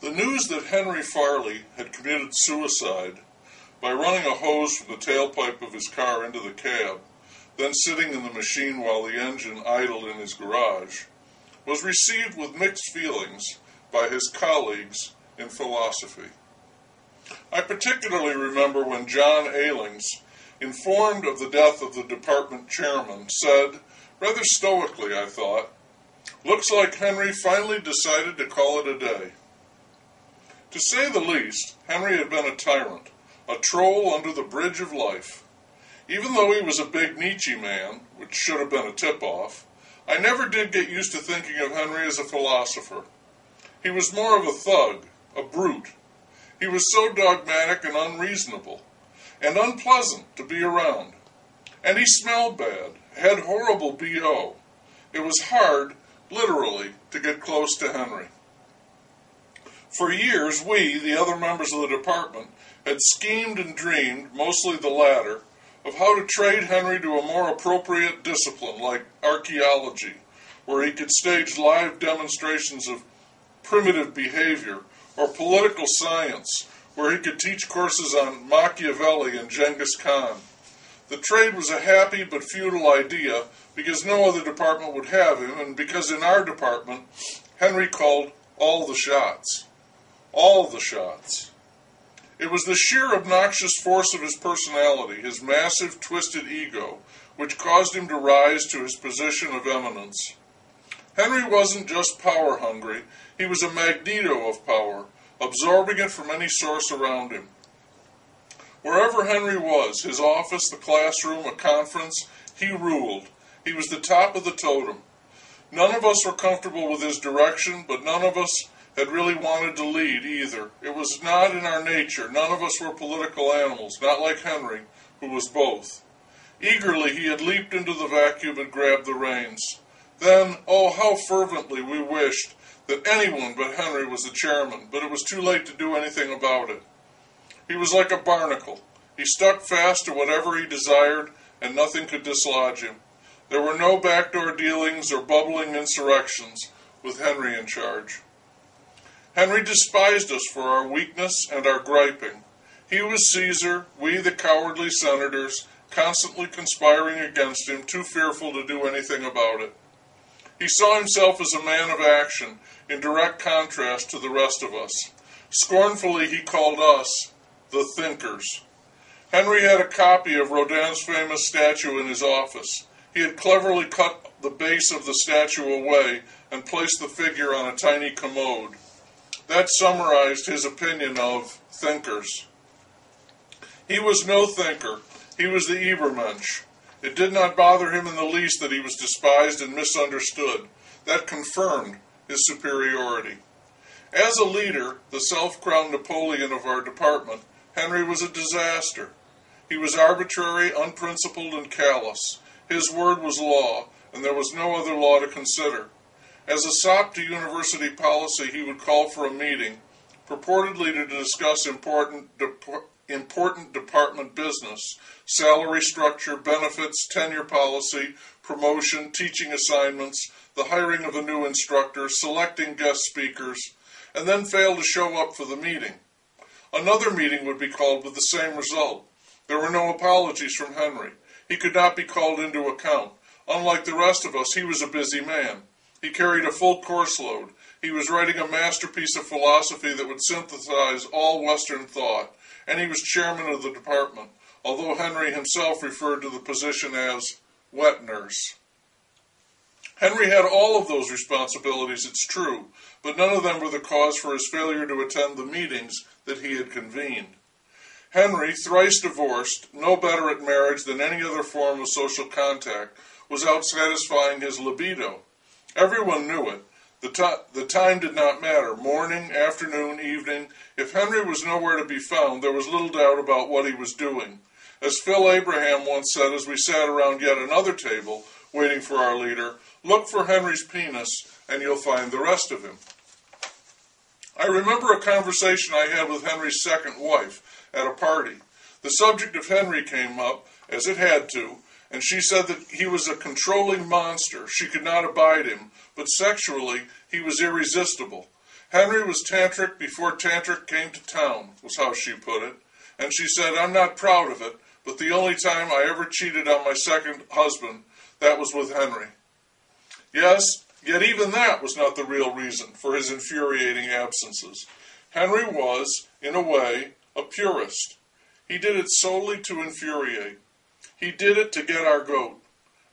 The news that Henry Farley had committed suicide by running a hose from the tailpipe of his car into the cab, then sitting in the machine while the engine idled in his garage, was received with mixed feelings by his colleagues in philosophy. I particularly remember when John Ailings, informed of the death of the department chairman, said, rather stoically I thought, "Looks like Henry finally decided to call it a day." To say the least, Henry had been a tyrant, a troll under the bridge of life. Even though he was a big Nietzsche man, which should have been a tip-off, I never did get used to thinking of Henry as a philosopher. He was more of a thug, a brute. He was so dogmatic and unreasonable, and unpleasant to be around. And he smelled bad, had horrible BO. It was hard, literally, to get close to Henry. For years, we, the other members of the department, had schemed and dreamed, mostly the latter, of how to trade Henry to a more appropriate discipline like archaeology, where he could stage live demonstrations of primitive behavior, or political science, where he could teach courses on Machiavelli and Genghis Khan. The trade was a happy but futile idea because no other department would have him, and because in our department, Henry called all the shots. All the shots. It was the sheer obnoxious force of his personality, his massive, twisted ego, which caused him to rise to his position of eminence. Henry wasn't just power-hungry, he was a magneto of power, absorbing it from any source around him. Wherever Henry was, his office, the classroom, a conference, he ruled. He was the top of the totem. None of us were comfortable with his direction, but none of us had really wanted to lead either. It was not in our nature. None of us were political animals, not like Henry, who was both. Eagerly he had leaped into the vacuum and grabbed the reins. Then, oh, how fervently we wished that anyone but Henry was the chairman, but it was too late to do anything about it. He was like a barnacle. He stuck fast to whatever he desired, and nothing could dislodge him. There were no backdoor dealings or bubbling insurrections with Henry in charge. Henry despised us for our weakness and our griping. He was Caesar, we the cowardly senators, constantly conspiring against him, too fearful to do anything about it. He saw himself as a man of action, in direct contrast to the rest of us. Scornfully he called us the thinkers. Henry had a copy of Rodin's famous statue in his office. He had cleverly cut the base of the statue away and placed the figure on a tiny commode. That summarized his opinion of thinkers. He was no thinker. He was the Übermensch. It did not bother him in the least that he was despised and misunderstood. That confirmed his superiority. As a leader, the self-crowned Napoleon of our department, Henry was a disaster. He was arbitrary, unprincipled, and callous. His word was law, and there was no other law to consider. As a sop to university policy, he would call for a meeting, purportedly to discuss important department business, salary structure, benefits, tenure policy, promotion, teaching assignments, the hiring of a new instructor, selecting guest speakers, and then fail to show up for the meeting. Another meeting would be called with the same result. There were no apologies from Henry. He could not be called into account. Unlike the rest of us, he was a busy man. He carried a full course load. He was writing a masterpiece of philosophy that would synthesize all Western thought, and he was chairman of the department, although Henry himself referred to the position as wet nurse. Henry had all of those responsibilities, it's true, but none of them were the cause for his failure to attend the meetings that he had convened. Henry, thrice divorced, no better at marriage than any other form of social contact, was out satisfying his libido. Everyone knew it. The time did not matter. Morning, afternoon, evening. If Henry was nowhere to be found, there was little doubt about what he was doing. As Phil Abraham once said as we sat around yet another table, waiting for our leader, look for Henry's penis, and you'll find the rest of him. I remember a conversation I had with Henry's second wife at a party. The subject of Henry came up, as it had to, and she said that he was a controlling monster. She could not abide him, but sexually he was irresistible. Henry was tantric before tantric came to town, was how she put it. And she said, I'm not proud of it, but the only time I ever cheated on my second husband, that was with Henry. Yes, yet even that was not the real reason for his infuriating absences. Henry was, in a way, a purist. He did it solely to infuriate. He did it to get our goat.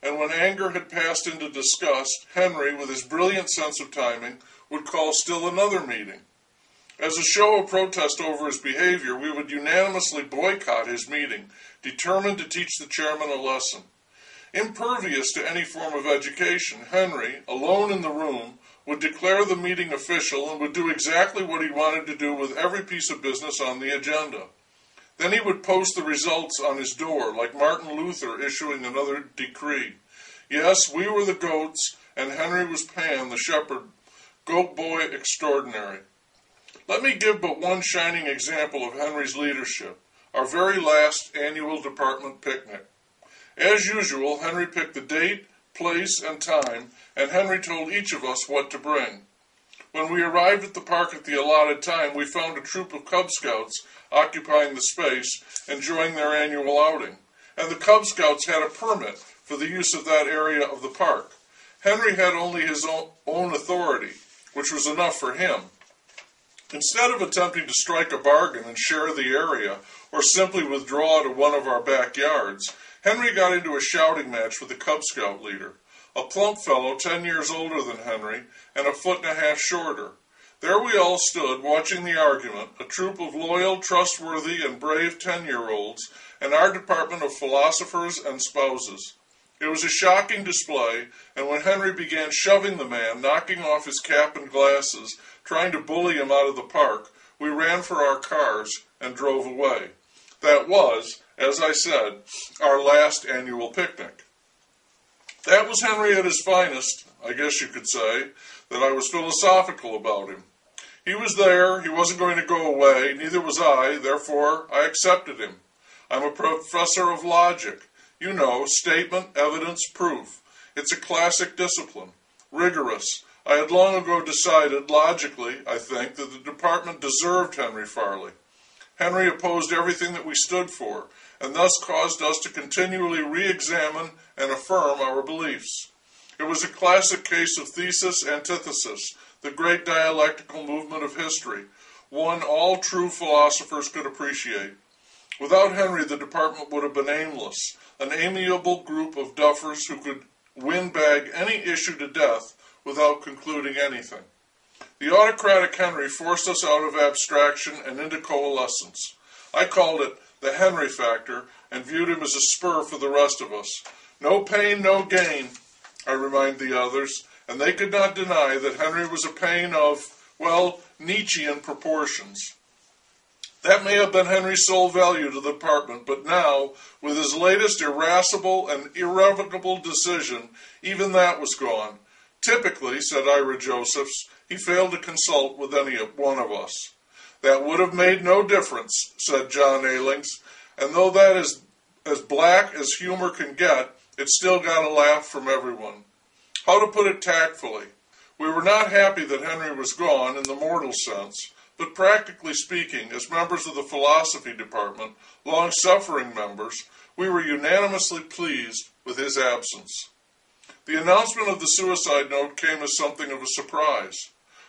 And when anger had passed into disgust, Henry, with his brilliant sense of timing, would call still another meeting. As a show of protest over his behavior, we would unanimously boycott his meeting, determined to teach the chairman a lesson. Impervious to any form of education, Henry, alone in the room, would declare the meeting official and would do exactly what he wanted to do with every piece of business on the agenda. Then he would post the results on his door, like Martin Luther issuing another decree. Yes, we were the goats, and Henry was Pan, the shepherd, goat boy extraordinary. Let me give but one shining example of Henry's leadership, our very last annual department picnic. As usual, Henry picked the date, place, and time, and Henry told each of us what to bring. When we arrived at the park at the allotted time, we found a troop of Cub Scouts occupying the space, enjoying their annual outing. And the Cub Scouts had a permit for the use of that area of the park. Henry had only his own authority, which was enough for him. Instead of attempting to strike a bargain and share the area, or simply withdraw to one of our backyards, Henry got into a shouting match with the Cub Scout leader, a plump fellow 10 years older than Henry and a foot and a half shorter. There we all stood, watching the argument, a troop of loyal, trustworthy, and brave 10-year-olds, and our department of philosophers and spouses. It was a shocking display, and when Henry began shoving the man, knocking off his cap and glasses, trying to bully him out of the park, we ran for our cars and drove away. That was, as I said, our last annual picnic. That was Henry at his finest, I guess you could say, that I was philosophical about him. He was there, he wasn't going to go away, neither was I, therefore I accepted him. I'm a professor of logic. You know, statement, evidence, proof. It's a classic discipline. Rigorous. I had long ago decided, logically, I think, that the department deserved Henry Farley. Henry opposed everything that we stood for, and thus caused us to continually re-examine and affirm our beliefs. It was a classic case of thesis-antithesis, the great dialectical movement of history, one all true philosophers could appreciate. Without Henry, the department would have been aimless, an amiable group of duffers who could windbag any issue to death without concluding anything. The autocratic Henry forced us out of abstraction and into coalescence. I called it the Henry factor and viewed him as a spur for the rest of us. No pain, no gain, I remind the others, and they could not deny that Henry was a pain of, well, Nietzschean proportions. That may have been Henry's sole value to the department, but now, with his latest irascible and irrevocable decision, even that was gone. Typically, said Ira Josephs, he failed to consult with any one of us. That would have made no difference, said John Ailings, and though that is as black as humor can get, it still got a laugh from everyone. How to put it tactfully? We were not happy that Henry was gone in the mortal sense, but practically speaking, as members of the philosophy department, long-suffering members, we were unanimously pleased with his absence. The announcement of the suicide note came as something of a surprise.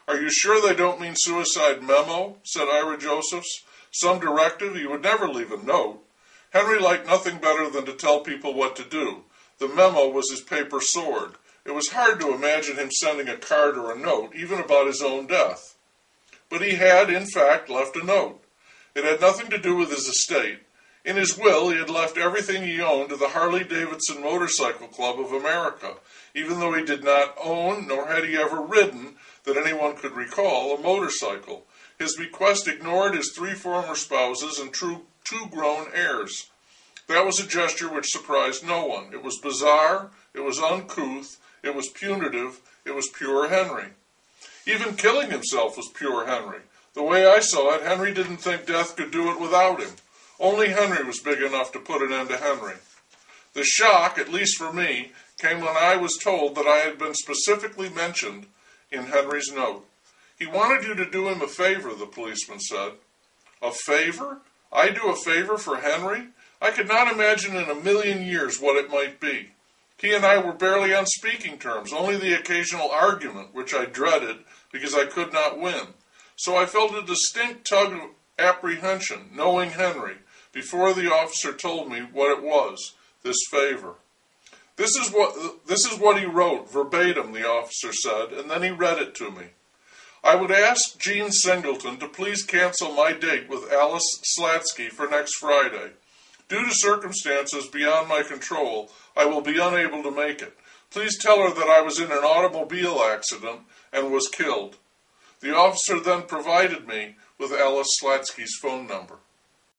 Are you sure they don't mean suicide memo? Said Ira Josephs. Some directive? He would never leave a note. Henry liked nothing better than to tell people what to do. The memo was his paper sword. It was hard to imagine him sending a card or a note, even about his own death. But he had, in fact, left a note. It had nothing to do with his estate. In his will, he had left everything he owned to the Harley-Davidson Motorcycle Club of America, even though he did not own, nor had he ever ridden, that anyone could recall, a motorcycle. His bequest ignored his 3 former spouses and 2 grown heirs. That was a gesture which surprised no one. It was bizarre, it was uncouth, it was punitive, it was pure Henry. Even killing himself was pure Henry. The way I saw it, Henry didn't think death could do it without him. Only Henry was big enough to put an end to Henry. The shock, at least for me, came when I was told that I had been specifically mentioned in Henry's note. He wanted you to do him a favor, the policeman said. A favor? I do a favor for Henry? I could not imagine in a million years what it might be. He and I were barely on speaking terms, only the occasional argument, which I dreaded because I could not win. So I felt a distinct tug of apprehension, knowing Henry, before the officer told me what it was, this favor. This is what he wrote, verbatim, the officer said, and then he read it to me. I would ask Gene Singleton to please cancel my date with Alice Slatsky for next Friday. Due to circumstances beyond my control, I will be unable to make it. Please tell her that I was in an automobile accident and was killed. The officer then provided me with Alice Slatsky's phone number.